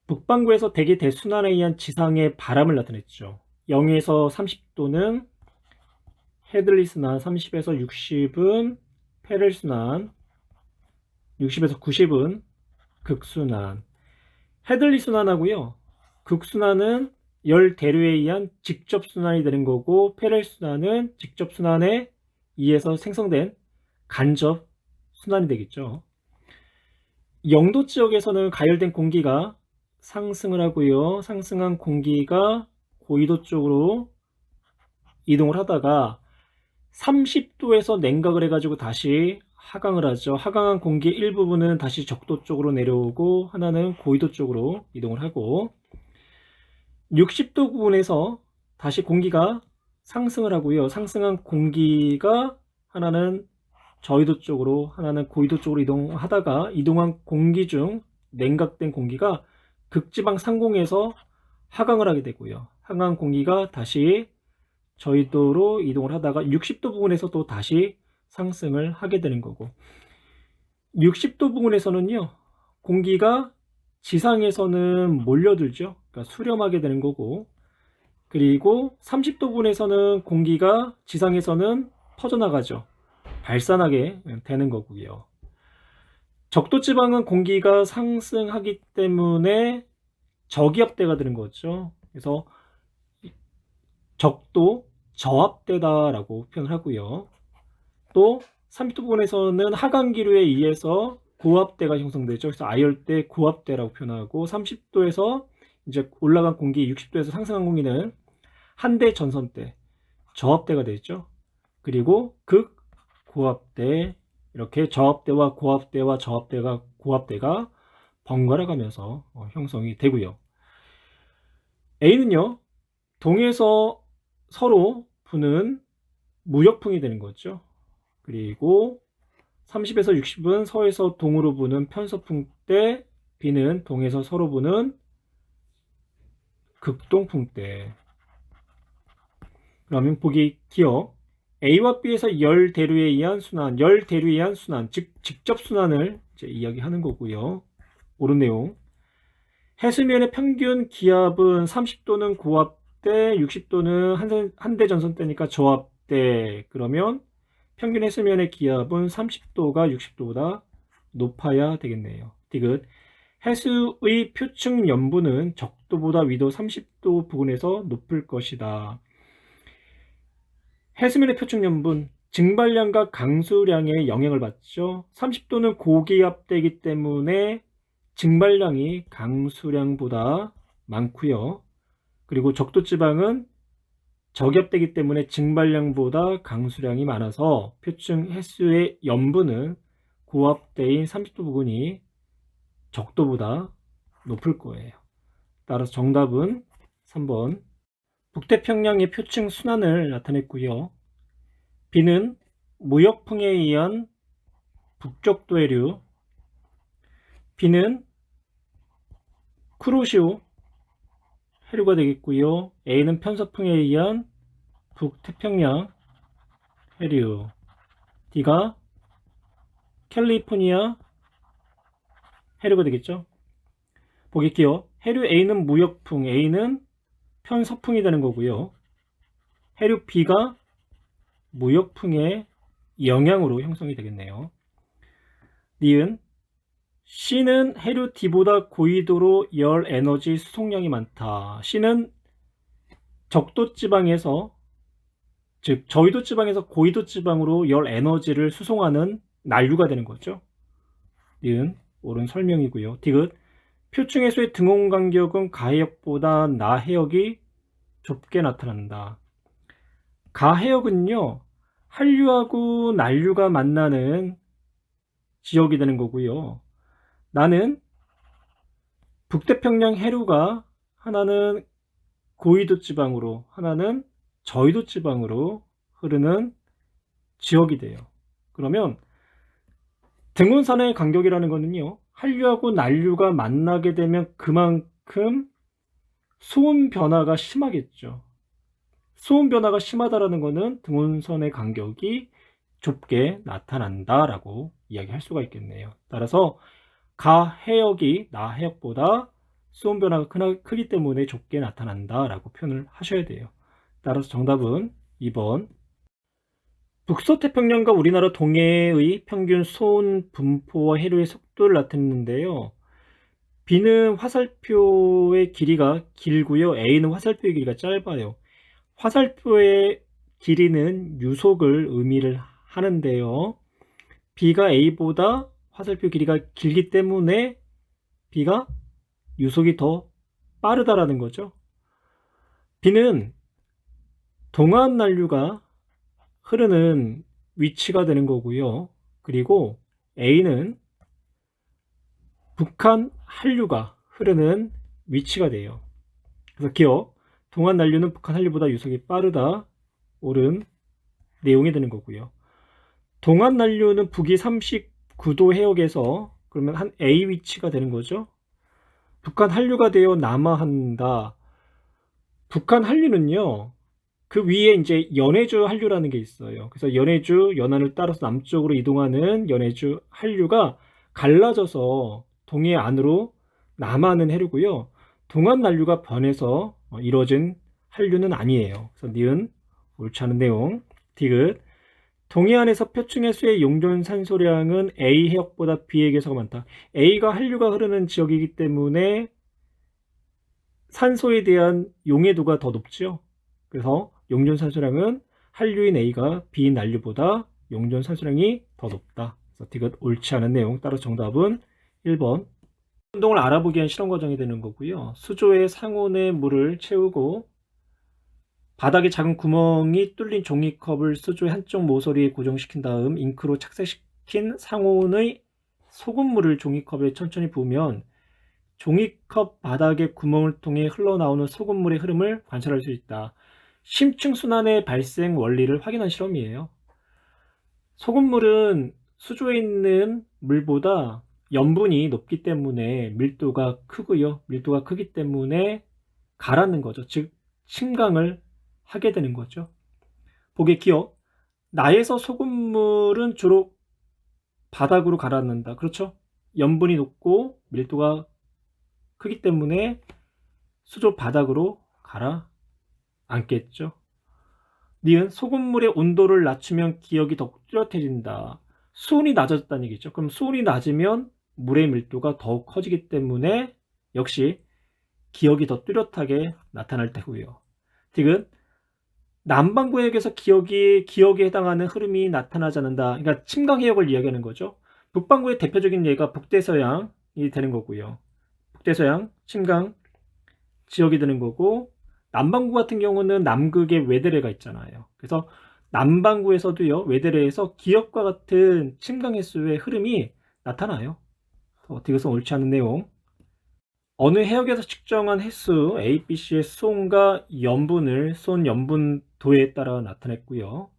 북반구에서 대기 대순환에 의한 지상의 바람을 나타냈죠. 0에서 30도는 헤들리 순환, 30에서 60은 페렐 순환, 60에서 90은 극순환. 헤들리 순환하고요. 극순환은 열 대류에 의한 직접 순환이 되는 거고, 페렐 순환은 직접 순환에 의해서 생성된 간접 순환이 되겠죠. 0도 지역에서는 가열된 공기가 상승을 하고요. 상승한 공기가 고緯도 쪽으로 이동을 하다가 30도에서 냉각을 해가지고 다시 하강을 하죠. 하강한 공기 일부분은 다시 적도 쪽으로 내려오고 하나는 고緯도 쪽으로 이동을 하고 60도 부분에서 다시 공기가 상승을 하고요. 상승한 공기가 하나는 저緯도 쪽으로 하나는 고緯도 쪽으로 이동하다가 이동한 공기 중 냉각된 공기가 극지방 상공에서 하강을 하게 되고요. 하강한 공기가 다시 저緯도로 이동을 하다가 60도 부분에서 또 다시 상승을 하게 되는 거고 60도 부분에서는요. 공기가 지상에서는 몰려들죠. 그러니까 수렴하게 되는 거고 그리고 30도 부분에서는 공기가 지상에서는 퍼져나가죠. 발산하게 되는 거고요. 적도 지방은 공기가 상승하기 때문에 저기압대가 되는 거죠. 그래서 적도 저압대다라고 표현을 하고요. 또 30도 부분에서는 하강기류에 의해서 고압대가 형성되죠. 그래서 아열대, 고압대라고 표현하고 30도에서 이제 올라간 공기, 60도에서 상승한 공기는 한대 전선대, 저압대가 되죠. 그리고 극 고압대, 이렇게 저압대와 고압대와 저압대가 고압대가 번갈아 가면서 형성이 되고요. A는요. 동에서 서로 부는 무역풍이 되는 거죠. 그리고 30에서 60은 서에서 동으로 부는 편서풍 때 B는 동에서 서로 부는 극동풍 때. 그러면 보기 기억 A와 B에서 열 대류에 의한 순환, 열 대류에 의한 순환, 즉 직접 순환을 이제 이야기하는 거고요. 옳은 내용. 해수면의 평균 기압은 30도는 고압대, 60도는 한대 전선대니까 저압대. 그러면 평균 해수면의 기압은 30도가 60도보다 높아야 되겠네요. 디귿. 해수의 표층 염분은 적도보다 위도 30도 부근에서 높을 것이다. 해수면의 표층 염분, 증발량과 강수량에 영향을 받죠. 30도는 고기압대이기 때문에 증발량이 강수량보다 많고요. 그리고 적도지방은 저기압되기 때문에 증발량보다 강수량이 많아서 표층 해수의 염분은 고압대인 30도 부근이 적도보다 높을 거예요. 따라서 정답은 3번 북태평양의 표층 순환을 나타냈고요. B는 무역풍에 의한 북적도 해류, B는 쿠로시오 해류가 되겠고요. A는 편서풍에 의한 북태평양 해류, D가 캘리포니아 해류가 되겠죠. 보겠게요. 해류 A는 무역풍, A는 편서풍이 되는 거고요. 해류 B가 무역풍의 영향으로 형성이 되겠네요. 니은 C는 해류 D보다 고緯도로 열 에너지 수송량이 많다. C는 적도 지방에서 즉 저緯도 지방에서 고緯도 지방으로 열 에너지를 수송하는 난류가 되는 거죠. 니은 옳은 설명이고요. 디귿 표층 해수의 등온 간격은 가해역보다 나해역이 좁게 나타난다. 가해역은요. 한류하고 난류가 만나는 지역이 되는 거고요. 나는 북태평양 해류가 하나는 고緯도 지방으로 하나는 저緯도 지방으로 흐르는 지역이 돼요. 그러면 등온산의 간격이라는 거는요. 한류하고 난류가 만나게 되면 그만큼 수온 변화가 심하겠죠. 수온 변화가 심하다라는 것은 등온선의 간격이 좁게 나타난다라고 이야기할 수가 있겠네요. 따라서 가해역이 나해역보다 수온 변화가 크기 때문에 좁게 나타난다 라고 표현을 하셔야 돼요. 따라서 정답은 2번. 북서태평양과 우리나라 동해의 평균 수온 분포와 해류의 속도를 나타내는데요. B는 화살표의 길이가 길고요. A는 화살표의 길이가 짧아요. 화살표의 길이는 유속을 의미를 하는데요. B가 A보다 화살표 길이가 길기 때문에 B가 유속이 더 빠르다라는 거죠. B는 동안 난류가 흐르는 위치가 되는 거고요. 그리고 A는 북한 한류가 흐르는 위치가 돼요. 그래서 기억, 동안 난류는 북한 한류보다 유속이 빠르다. 옳은 내용이 되는 거고요. 동안 난류는 북위 39도 해역에서 그러면 한 A 위치가 되는 거죠. 북한 한류가 되어 남하한다. 북한 한류는요, 그 위에 이제 연해주 한류라는 게 있어요. 그래서 연해주 연안을 따라서 남쪽으로 이동하는 연해주 한류가 갈라져서 동해 안으로 남하는 해류고요. 동안 난류가 변해서 이루어진 한류는 아니에요. 그래서 니은 옳지 않은 내용. 디귿. 동해안에서 표층해수의 용존 산소량은 A 해역보다 B 해역에서가 많다. A가 한류가 흐르는 지역이기 때문에 산소에 대한 용해도가 더 높죠. 그래서 용존 산소량은 한류인 A가 B인 난류보다 용존 산소량이 더 높다. 그래서 디귿 옳지 않은 내용. 따라서 정답은 1번. 운동을 알아보기 위한 실험 과정이 되는 거고요. 수조에 상온의 물을 채우고 바닥에 작은 구멍이 뚫린 종이컵을 수조의 한쪽 모서리에 고정시킨 다음 잉크로 착색시킨 상온의 소금물을 종이컵에 천천히 부으면 종이컵 바닥의 구멍을 통해 흘러나오는 소금물의 흐름을 관찰할 수 있다. 심층순환의 발생 원리를 확인한 실험이에요. 소금물은 수조에 있는 물보다 염분이 높기 때문에 밀도가 크고요. 밀도가 크기 때문에 가라앉는 거죠. 즉 침강을 하게 되는 거죠. 보기에 기억. 나에서 소금물은 주로 바닥으로 가라앉는다. 그렇죠? 염분이 높고 밀도가 크기 때문에 수조 바닥으로 가라앉겠죠. 니은 소금물의 온도를 낮추면 기억이 더 뚜렷해진다. 수온이 낮아졌다는 얘기죠. 그럼 수온이 낮으면 물의 밀도가 더욱 커지기 때문에 역시 기억이 더 뚜렷하게 나타날 테고요. 디귿. 남반구 해역에서 기억에 해당하는 흐름이 나타나지 않는다. 그러니까 침강 해역을 이야기하는 거죠. 북반구의 대표적인 예가 북대서양이 되는 거고요. 북대서양, 침강 지역이 되는 거고, 남반구 같은 경우는 남극에 외대래가 있잖아요. 그래서 남반구에서도요, 외대래에서 기역과 같은 침강 해수의 흐름이 나타나요. 디귿은 옳지 않은 내용. 어느 해역에서 측정한 횟수 A, B, C의 수온과 염분을 수온 염분도에 따라 나타냈고요.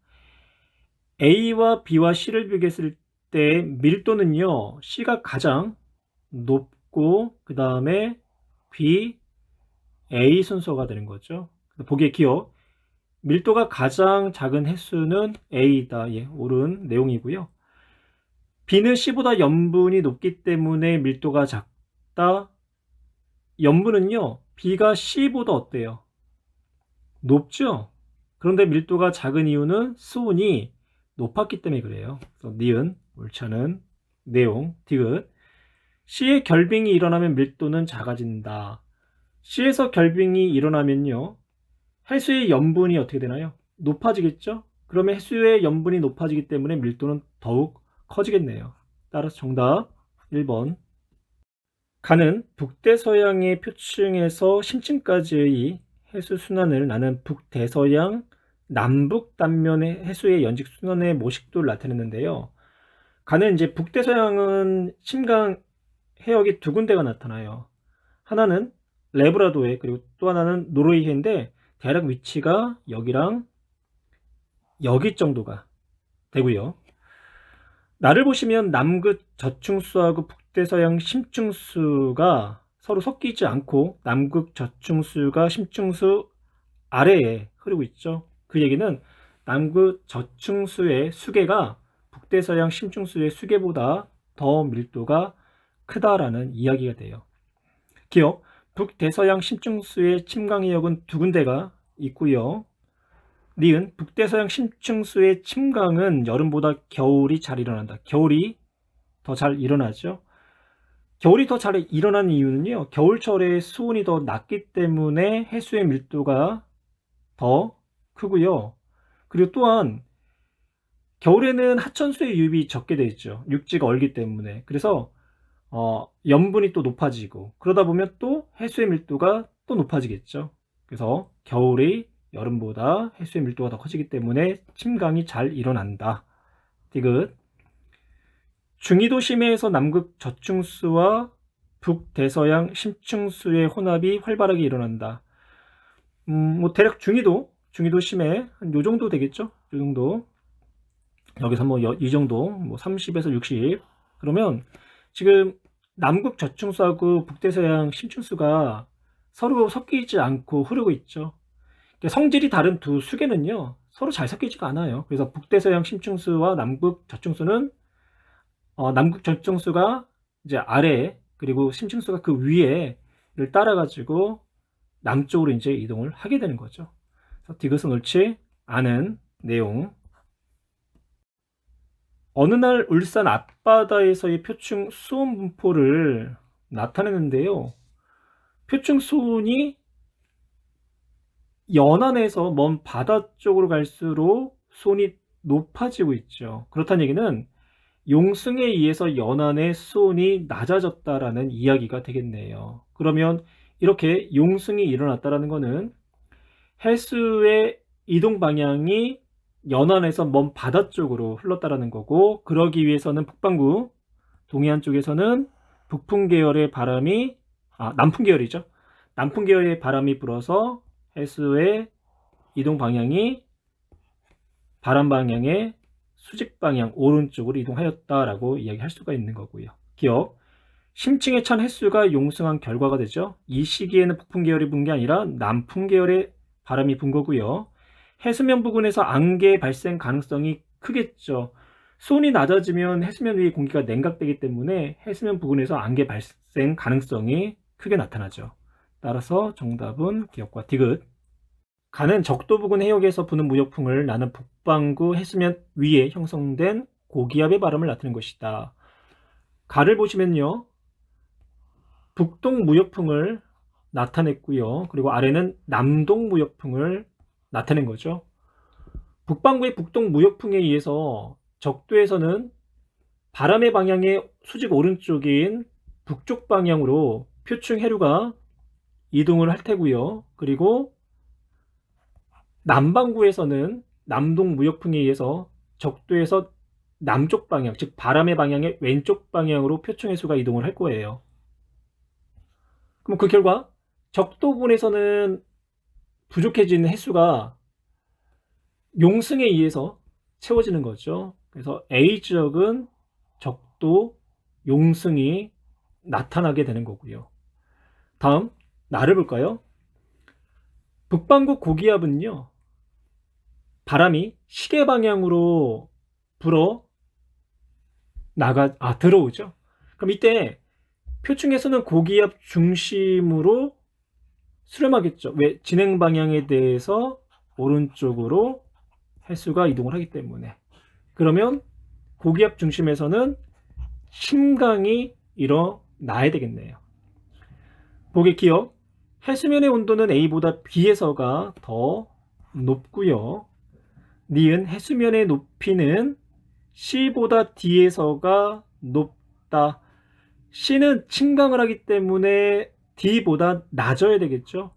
A와 B와 C를 비교했을 때 밀도는요, C가 가장 높고 그 다음에 B, A 순서가 되는 거죠. 보기에 기억. 밀도가 가장 작은 횟수는 A다. 예, 옳은 내용이고요. B는 C보다 염분이 높기 때문에 밀도가 작다. 염분은요, B가 C보다 어때요? 높죠? 그런데 밀도가 작은 이유는 수온이 높았기 때문에 그래요. 그래서 니은 옳지 않은 내용. 디귿. C의 결빙이 일어나면 밀도는 작아진다. C에서 결빙이 일어나면요, 해수의 염분이 어떻게 되나요? 높아지겠죠? 그러면 해수의 염분이 높아지기 때문에 밀도는 더욱 커지겠네요. 따라서 정답 1번. 가는 북대서양의 표층에서 심층까지의 해수 순환을 나는 북대서양 남북 단면의 해수의 연직 순환의 모식도를 나타냈는데요. 가는 이제 북대서양은 심강 해역이 두 군데가 나타나요. 하나는 레브라도해, 그리고 또 하나는 노르웨이해인데 대략 위치가 여기랑 여기 정도가 되고요. 나를 보시면 남극 저층수하고 북대서양 심층수가 서로 섞이지 않고 남극 저층수가 심층수 아래에 흐르고 있죠. 그 얘기는 남극 저층수의 수계가 북대서양 심층수의 수계보다 더 밀도가 크다라는 이야기가 돼요. 기억. 북대서양 심층수의 침강 해역은 두 군데가 있고요. 니은 북대서양 심층수의 침강은 여름보다 겨울이 잘 일어난다. 겨울이 더 잘 일어나죠. 겨울이 더 잘 일어나는 이유는요. 겨울철에 수온이 더 낮기 때문에 해수의 밀도가 더 크고요. 그리고 또한 겨울에는 하천수의 유입이 적게 되어 있죠. 육지가 얼기 때문에. 그래서 염분이 또 높아지고 그러다 보면 또 해수의 밀도가 또 높아지겠죠. 그래서 겨울이 여름보다 해수의 밀도가 더 커지기 때문에 침강이 잘 일어난다. 디귿. 중위도 심해에서 남극 저층수와 북대서양 심층수의 혼합이 활발하게 일어난다. 뭐 대략 중위도 심해 한 요 정도 되겠죠. 요 정도. 여기서 뭐 이 정도 뭐 30에서 60. 그러면 지금 남극 저층수하고 북대서양 심층수가 서로 섞이지 않고 흐르고 있죠. 성질이 다른 두 수계는요 서로 잘 섞이지가 않아요. 그래서 북대서양 심층수와 남극 저층수는 남극 저층수가 이제 아래 그리고 심층수가 그 위에를 따라 가지고 남쪽으로 이제 이동을 하게 되는 거죠. 그래서 디귿은 옳지 않은 내용. 어느 날 울산 앞바다에서의 표층 수온 분포를 나타내는데요. 표층 수온이 연안에서 먼 바다 쪽으로 갈수록 수온이 높아지고 있죠. 그렇다는 얘기는 용승에 의해서 연안의 수온이 낮아졌다라는 이야기가 되겠네요. 그러면 이렇게 용승이 일어났다라는 것은 해수의 이동 방향이 연안에서 먼 바다 쪽으로 흘렀다라는 거고, 그러기 위해서는 북반구 동해안 쪽에서는 북풍 계열의 바람이 남풍 계열이죠. 남풍 계열의 바람이 불어서 해수의 이동 방향이 바람 방향의 수직 방향 오른쪽으로 이동하였다라고 이야기할 수가 있는 거고요. 기억. 심층에 찬 해수가 용승한 결과가 되죠. 이 시기에는 북풍 계열이 분 게 아니라 남풍 계열의 바람이 분 거고요. 해수면 부근에서 안개 발생 가능성이 크겠죠. 수온이 낮아지면 해수면 위의 공기가 냉각되기 때문에 해수면 부근에서 안개 발생 가능성이 크게 나타나죠. 따라서 정답은 기억과 디귿. 가는 적도 부근 해역에서 부는 무역풍을 나는 북반구 해수면 위에 형성된 고기압의 바람을 나타낸 것이다. 가를 보시면요. 북동 무역풍을 나타냈고요. 그리고 아래는 남동 무역풍을 나타낸 거죠. 북반구의 북동 무역풍에 의해서 적도에서는 바람의 방향의 수직 오른쪽인 북쪽 방향으로 표층 해류가 이동을 할 테고요. 그리고 남반구에서는 남동 무역풍에 의해서 적도에서 남쪽 방향, 즉 바람의 방향의 왼쪽 방향으로 표층 해수가 이동을 할 거예요. 그럼 그 결과 적도 부분에서는 부족해진 해수가 용승에 의해서 채워지는 거죠. 그래서 A지역은 적도 용승이 나타나게 되는 거고요. 다음 나를 볼까요? 북반구 고기압은요, 바람이 시계 방향으로 불어 들어오죠. 그럼 이때 표층에서는 고기압 중심으로 수렴하겠죠. 왜? 진행 방향에 대해서 오른쪽으로 해수가 이동을 하기 때문에. 그러면 고기압 중심에서는 침강이 일어나야 되겠네요. 보기 기억. 해수면의 온도는 A보다 B에서가 더 높고요. 니은 해수면의 높이는 C보다 D에서가 높다. C는 침강을 하기 때문에 D보다 낮아야 되겠죠.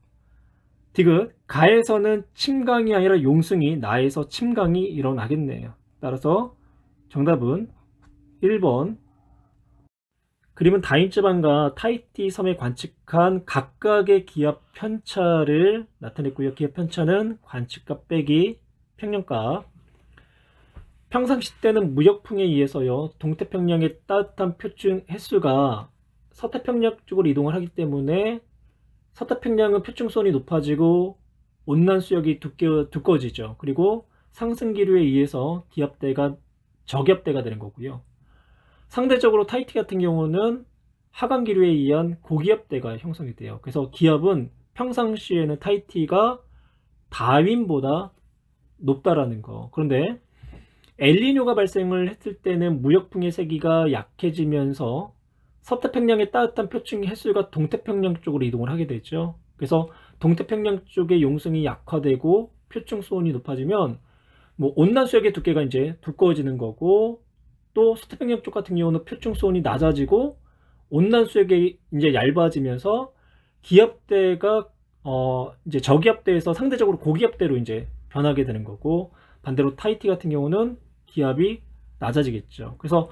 디귿. 가에서는 침강이 아니라 용승이, 나에서 침강이 일어나겠네요. 따라서 정답은 1번. 그림은 다인쯔반과 타히티 섬에 관측한 각각의 기압 편차를 나타냈고요. 기압 편차는 관측값 빼기 평년값. 평상시 때는 무역풍에 의해서요, 동태평양의 따뜻한 표층 해수가 서태평양 쪽으로 이동을 하기 때문에 서태평양은 표층 수온이 높아지고 온난 수역이 두꺼워지죠. 그리고 상승 기류에 의해서 기압대가 저기압대가 되는 거고요. 상대적으로 타히티 같은 경우는 하강 기류에 의한 고기압대가 형성이 돼요. 그래서 기압은 평상시에는 타이티가 다윈보다 높다라는 거. 그런데 엘니뇨가 발생을 했을 때는 무역풍의 세기가 약해지면서 서태평양의 따뜻한 표층 해수가 동태평양 쪽으로 이동을 하게 되죠. 그래서 동태평양 쪽의 용승이 약화되고 표층 수온이 높아지면 뭐 온난 수역의 두께가 이제 두꺼워지는 거고, 또 서태평양 쪽 같은 경우는 표층 수온이 낮아지고 온난 수역이 이제 얇아지면서 기압대가 이제 저기압대에서 상대적으로 고기압대로 이제 변하게 되는 거고, 반대로 타이티 같은 경우는 기압이 낮아지겠죠. 그래서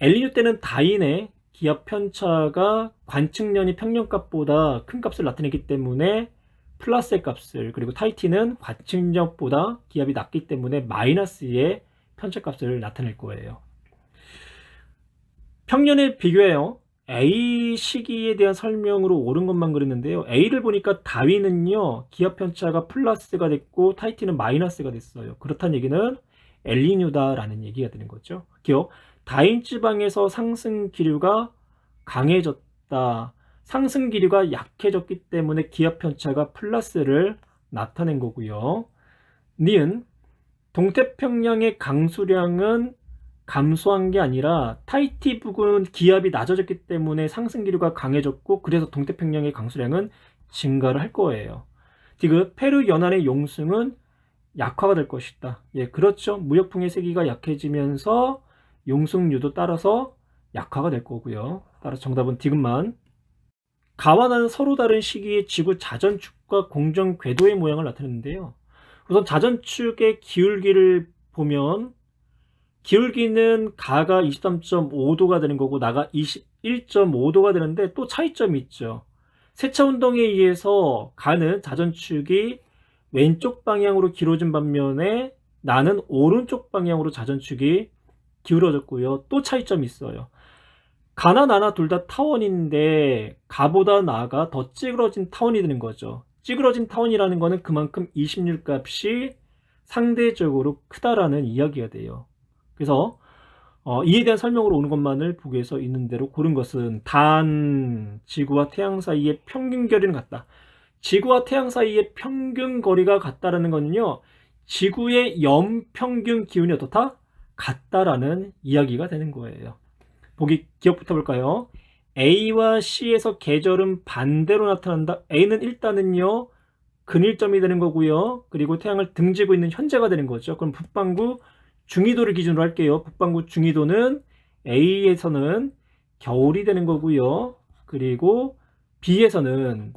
엘니뇨 때는 다인의 기압 편차가 관측년이 평년값보다 큰 값을 나타내기 때문에 플러스의 값을, 그리고 타이티는 관측년보다 기압이 낮기 때문에 마이너스의 편차값을 나타낼 거예요. 평년을 비교해요. A 시기에 대한 설명으로 옳은 것만 그랬는데요. A를 보니까 다윈은요, 기압 편차가 플러스가 됐고 타이티는 마이너스가 됐어요. 그렇다는 얘기는 엘니뇨다라는 얘기가 되는 거죠. 기억, 다윈 지방에서 상승 기류가 강해졌다. 상승 기류가 약해졌기 때문에 기압 편차가 플러스를 나타낸 거고요. 니은, 동태평양의 강수량은 감소한 게 아니라 타이티 부근 기압이 낮아졌기 때문에 상승 기류가 강해졌고, 그래서 동태평양의 강수량은 증가를 할 거예요. 디귿, 페루 연안의 용승은 약화가 될 것이다. 예, 그렇죠. 무역풍의 세기가 약해지면서 용승류도 따라서 약화가 될 거고요. 따라서 정답은 디귿만. 가와나는 서로 다른 시기에 지구 자전축과 공정 궤도의 모양을 나타내는데요. 우선 자전축의 기울기를 보면 기울기는 가가 23.5도가 되는 거고 나가 21.5도가 되는데 또 차이점이 있죠. 세차 운동에 의해서 가는 자전축이 왼쪽 방향으로 길어진 반면에 나는 오른쪽 방향으로 자전축이 기울어졌고요. 또 차이점이 있어요. 가나 나나 둘 다 타원인데 가보다 나가 더 찌그러진 타원이 되는 거죠. 찌그러진 타원이라는 거는 그만큼 이심률 값이 상대적으로 크다라는 이야기가 돼요. 그래서 이에 대한 설명으로 오는 것만을 보기에서 있는 대로 고른 것은 단 지구와 태양 사이의 평균 거리는 같다. 지구와 태양 사이의 평균 거리가 같다라는 거는요, 지구의 연평균 기온이 어떻다? 같다라는 이야기가 되는 거예요. 보기 기억부터 볼까요? A와 C에서 계절은 반대로 나타난다. A는 일단은요, 근일점이 되는 거고요. 그리고 태양을 등지고 있는 현재가 되는 거죠. 그럼 북반구 중위도를 기준으로 할게요. 북반구 중위도는 A에서는 겨울이 되는 거고요. 그리고 B에서는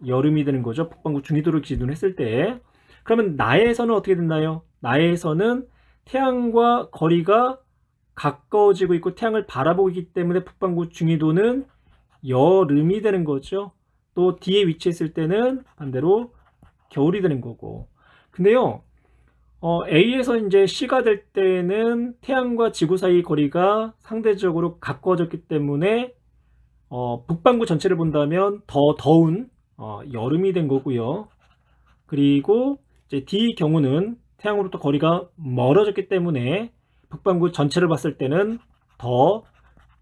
여름이 되는 거죠. 북반구 중위도를 기준으로 했을 때. 그러면 나에서는 어떻게 됐나요? 나에서는 태양과 거리가 가까워지고 있고 태양을 바라보고 있기 때문에 북반구 중위도는 여름이 되는 거죠. 또 D에 위치했을 때는 반대로 겨울이 되는 거고. 근데요, A에서 이제 C가 될 때는 태양과 지구 사이 거리가 상대적으로 가까워졌기 때문에 북반구 전체를 본다면 더 더운 여름이 된 거고요. 그리고 이제 D 경우는 태양으로부터 거리가 멀어졌기 때문에 북반구 전체를 봤을 때는 더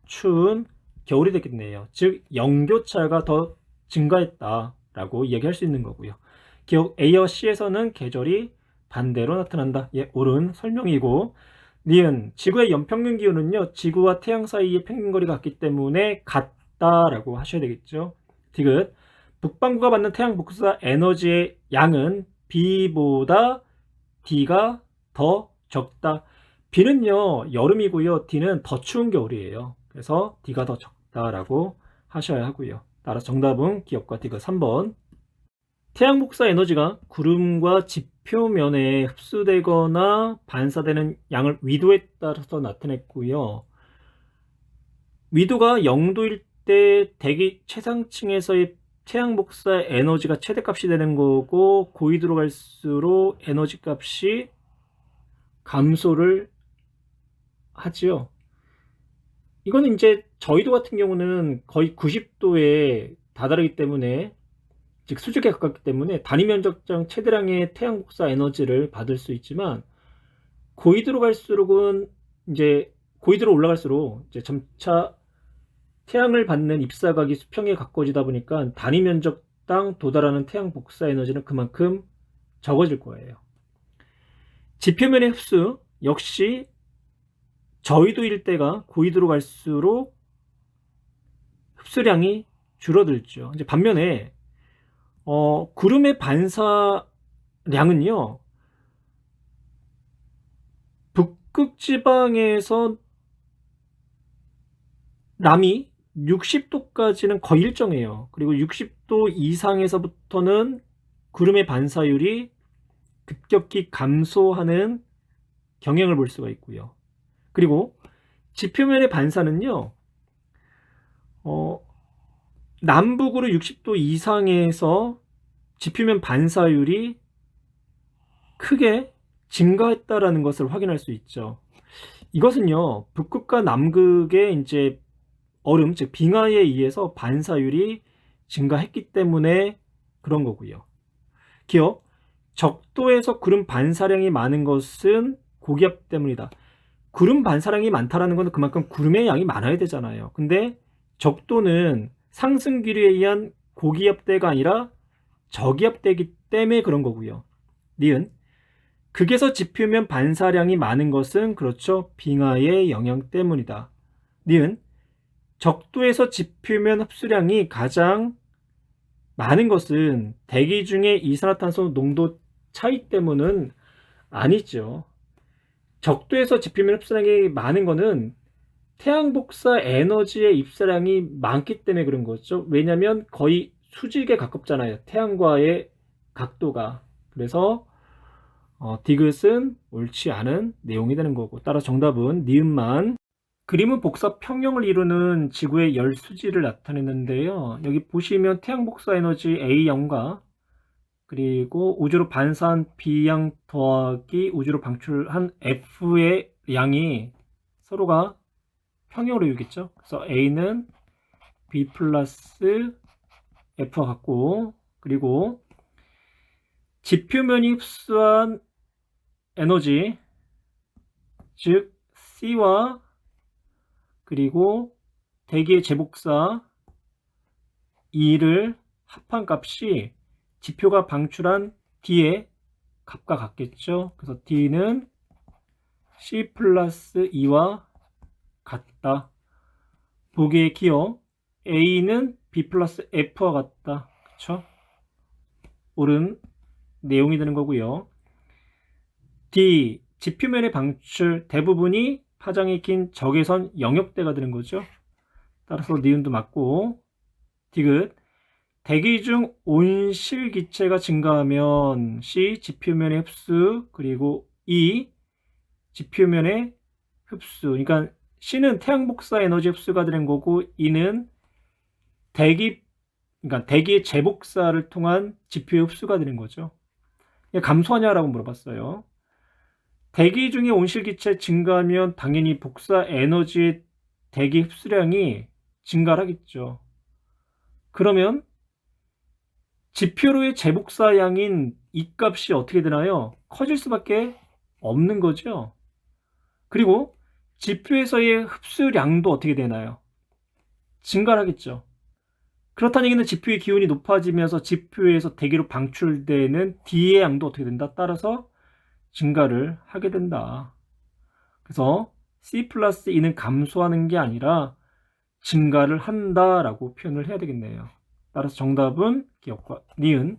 추운 겨울이 됐겠네요. 즉 영교차가 더 증가했다라고 이야기할 수 있는 거고요. 기억, A와 C에서는 계절이 반대로 나타난다. 예, 옳은 설명이고. 니은, 지구의 연평균 기온은요, 지구와 태양 사이의 평균 거리가 같기 때문에 같다라고 하셔야 되겠죠. 디귿, 북반구가 받는 태양 복사 에너지의 양은 B보다 D가 더 적다. B는요, 여름이고요. D는 더 추운 겨울이에요. 그래서 D가 더 적다라고 하셔야 하고요. 따라서 정답은 기억과 디귿 3번. 태양 복사 에너지가 구름과 지표면에 흡수되거나 반사되는 양을 위도에 따라서 나타냈고요. 위도가 0도일 때 대기 최상층에서의 태양 복사 에너지가 최대값이 되는 거고, 고위도로 갈수록 에너지 값이 감소를 하지요. 이거는 이제 저희도 같은 경우는 거의 90도에 다다르기 때문에, 즉 수직에 가깝기 때문에 단위 면적당 최대량의 태양 복사 에너지를 받을 수 있지만, 고위도로 갈수록은 이제 고위도로 올라갈수록 이제 점차 태양을 받는 입사각이 수평에 가까워지다 보니까 단위 면적당 도달하는 태양 복사 에너지는 그만큼 적어질 거예요. 지표면의 흡수 역시 저위도 일대가 고위도로 갈수록 흡수량이 줄어들죠. 이제 반면에 구름의 반사량은요, 북극 지방에서 남이 60도까지는 거의 일정해요. 그리고 60도 이상에서부터는 구름의 반사율이 급격히 감소하는 경향을 볼 수가 있고요. 그리고 지표면의 반사는요, 남북으로 60도 이상에서 지표면 반사율이 크게 증가했다라는 것을 확인할 수 있죠. 이것은요, 북극과 남극의 이제 얼음, 즉 빙하에 의해서 반사율이 증가했기 때문에 그런 거고요. 기억, 적도에서 구름 반사량이 많은 것은 고기압 때문이다. 구름 반사량이 많다라는 것은 그만큼 구름의 양이 많아야 되잖아요. 근데 적도는 상승 기류에 의한 고기압대가 아니라 저기압대이기 때문에 그런 거고요. 니은, 극에서 지표면 반사량이 많은 것은 그렇죠, 빙하의 영향 때문이다. 니은, 적도에서 지표면 흡수량이 가장 많은 것은 대기 중의 이산화탄소 농도 차이 때문은 아니죠. 적도에서 지표면 흡수량이 많은 것은 태양 복사 에너지의 입사량이 많기 때문에 그런 거죠. 왜냐하면 거의 수직에 가깝잖아요, 태양과의 각도가. 그래서 디귿은 옳지 않은 내용이 되는 거고, 따라 정답은 니은만. 그림은 복사 평형을 이루는 지구의 열 수지를 나타내는데요. 여기 보시면 태양 복사 에너지 A0과 그리고 우주로 반사한 B양 더하기 우주로 방출한 F의 양이 서로가 평형으로 이루겠죠. 그래서 A는 B 플러스 F와 같고, 그리고 지표면이 흡수한 에너지, 즉 C와 그리고 대기의 제복사 E를 합한 값이 지표가 방출한 D의 값과 같겠죠. 그래서 D는 C 플러스 E와 같다. 보기의 기억, A는 B 플러스 F와 같다. 그쵸? 옳은 내용이 되는 거고요. D, 지표면의 방출 대부분이 파장이 긴 적외선 영역대가 되는 거죠. 따라서 니은도 맞고, 디귿, 대기 중 온실기체가 증가하면 C, 지표면의 흡수, 그리고 E, 지표면의 흡수. 그러니까 C는 태양 복사 에너지 흡수가 되는 거고, E는 그러니까 대기의 재복사를 통한 지표의 흡수가 되는 거죠. 감소하냐라고 물어봤어요. 대기 중에 온실기체 증가하면 당연히 복사 에너지의 대기 흡수량이 증가하겠죠. 그러면 지표로의 재복사량인 이 값이 어떻게 되나요? 커질 수밖에 없는 거죠. 그리고 지표에서의 흡수량도 어떻게 되나요? 증가하겠죠. 그렇다는 얘기는 지표의 기온이 높아지면서 지표에서 대기로 방출되는 D의 양도 어떻게 된다? 따라서 증가를 하게 된다. 그래서 C 플러스 E는 감소하는 게 아니라 증가를 한다라고 표현을 해야 되겠네요. 따라서 정답은 기억과 니은